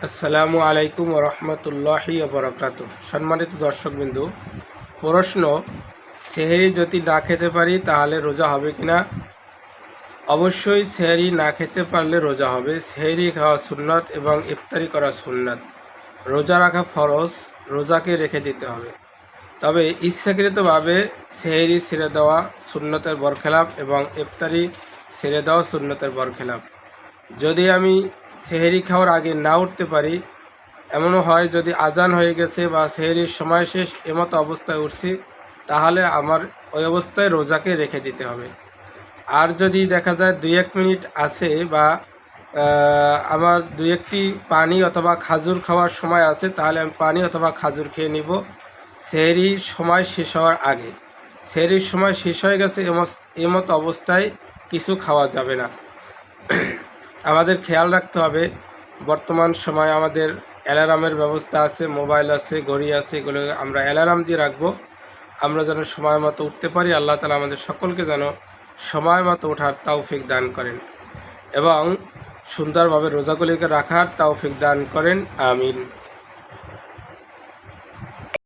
আসসালামু আলাইকুম রহমতুল্লাহি বরকাতুহ। সম্মানিত দর্শকবিন্দু, প্রশ্ন, সেহরি যদি না খেতে পারি তাহলে রোজা হবে কিনা? অবশ্যই সেহরি না খেতে পারলে রোজা হবে। সেহরি খাওয়া সুন্নত এবং ইফতারি করা সুন্নত। রোজা রাখা ফরজ, রোজাকে রেখে দিতে হবে। তবে ইচ্ছাকৃতভাবে সেহরি ছেড়ে দেওয়া সুন্নতের বরখেলাপ এবং ইফতারি ছেড়ে দেওয়া সুন্নতের বরখেলাপ। যদি আমি সেহরি খাওয়ার আগে না উঠতে পারি, এমনও হয় যদি আজান হয়ে গেছে বা সেহরির সময় শেষ এমতো অবস্থায় উঠছি, তাহলে আমার ওই অবস্থায় রোজাকে রেখে দিতে হবে। আর যদি দেখা যায় 2-1 মিনিট আছে বা আমার 2-1টি পানি অথবা খাজুর খাওয়ার সময় আছে, তাহলে আমি পানি অথবা খাজুর খেয়ে নিব সেহরির সময় শেষ হওয়ার আগে। সেহরির সময় শেষ হয়ে গেছে এমতো অবস্থায় কিছু খাওয়া যাবে না। আমাদের খেয়াল রাখতে হবে, বর্তমান সময় আমাদের অ্যালার্মের ব্যবস্থা আছে, মোবাইল আছে, ঘড়ি আছে, এগুলো আমরা অ্যালার্ম দিয়ে রাখবো, আমরা যেন সময় মতো উঠতে পারি। আল্লাহ তাআলা আমাদের সকলকে যেন সময় মতো ওঠার তৌফিক দান করেন এবং সুন্দরভাবে রোজাগুলিকে রাখার তৌফিক দান করেন। আমিন।